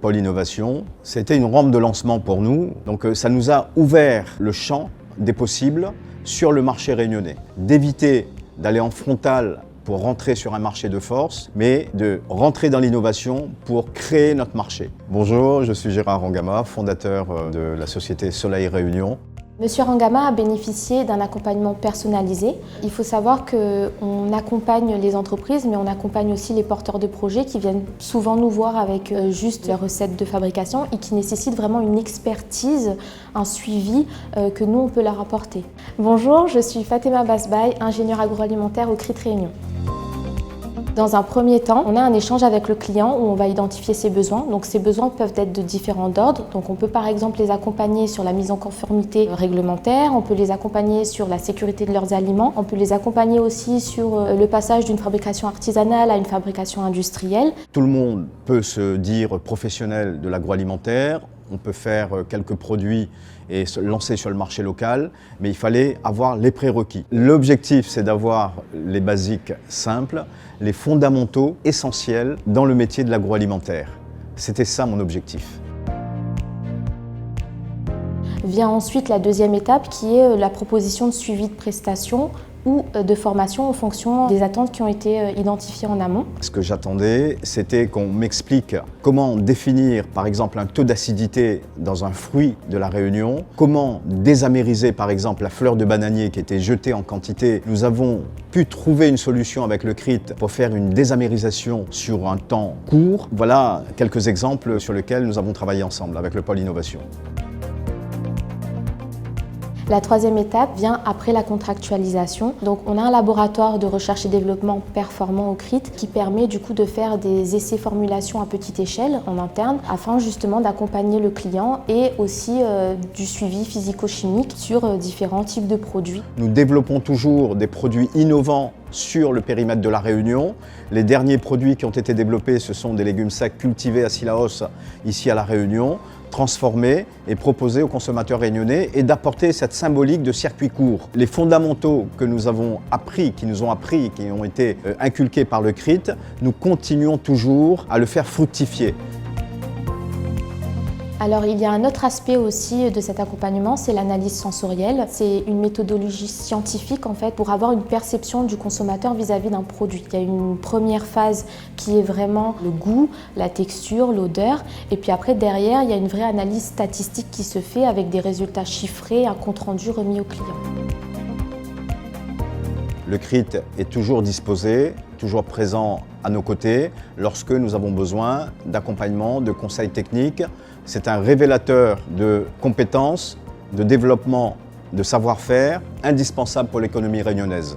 pôle innovation. C'était une rampe de lancement pour nous, donc ça nous a ouvert le champ des possibles sur le marché réunionnais. D'éviter d'aller en frontal pour rentrer sur un marché de force, mais de rentrer dans l'innovation pour créer notre marché. Bonjour, je suis Gérard Rangama, fondateur de la société Soleil Réunion. Monsieur Rangama a bénéficié d'un accompagnement personnalisé. Il faut savoir qu'on accompagne les entreprises, mais on accompagne aussi les porteurs de projets qui viennent souvent nous voir avec juste la recette de fabrication et qui nécessitent vraiment une expertise, un suivi que nous, on peut leur apporter. Bonjour, je suis Fatima Basbaï, ingénieure agroalimentaire au CRIT Réunion. Dans un premier temps, on a un échange avec le client où on va identifier ses besoins. Donc ces besoins peuvent être de différents ordres. Donc on peut par exemple les accompagner sur la mise en conformité réglementaire, on peut les accompagner sur la sécurité de leurs aliments, on peut les accompagner aussi sur le passage d'une fabrication artisanale à une fabrication industrielle. Tout le monde peut se dire professionnel de l'agroalimentaire. On peut faire quelques produits et se lancer sur le marché local, mais il fallait avoir les prérequis. L'objectif, c'est d'avoir les basiques simples, les fondamentaux essentiels dans le métier de l'agroalimentaire. C'était ça mon objectif. Vient ensuite la deuxième étape qui est la proposition de suivi de prestations ou de formation en fonction des attentes qui ont été identifiées en amont. Ce que j'attendais, c'était qu'on m'explique comment définir par exemple un taux d'acidité dans un fruit de la Réunion, comment désamériser par exemple la fleur de bananier qui était jetée en quantité. Nous avons pu trouver une solution avec le CRIT pour faire une désamérisation sur un temps court. Voilà quelques exemples sur lesquels nous avons travaillé ensemble avec le pôle innovation. La troisième étape vient après la contractualisation. Donc on a un laboratoire de recherche et développement performant au CRIT qui permet du coup de faire des essais formulation à petite échelle en interne afin justement d'accompagner le client et aussi du suivi physico-chimique sur différents types de produits. Nous développons toujours des produits innovants sur le périmètre de la Réunion. Les derniers produits qui ont été développés, ce sont des légumes secs cultivés à Sillaos, ici à la Réunion, transformés et proposés aux consommateurs réunionnais et d'apporter cette symbolique de circuit court. Les fondamentaux que nous avons appris, qui ont été inculqués par le CRIT, nous continuons toujours à le faire fructifier. Alors il y a un autre aspect aussi de cet accompagnement, c'est l'analyse sensorielle. C'est une méthodologie scientifique en fait pour avoir une perception du consommateur vis-à-vis d'un produit. Il y a une première phase qui est vraiment le goût, la texture, l'odeur et puis après derrière il y a une vraie analyse statistique qui se fait avec des résultats chiffrés, un compte-rendu remis au client. Le CRIT est toujours disposé, toujours présent à nos côtés lorsque nous avons besoin d'accompagnement, de conseils techniques. C'est un révélateur de compétences, de développement, de savoir-faire indispensable pour l'économie réunionnaise.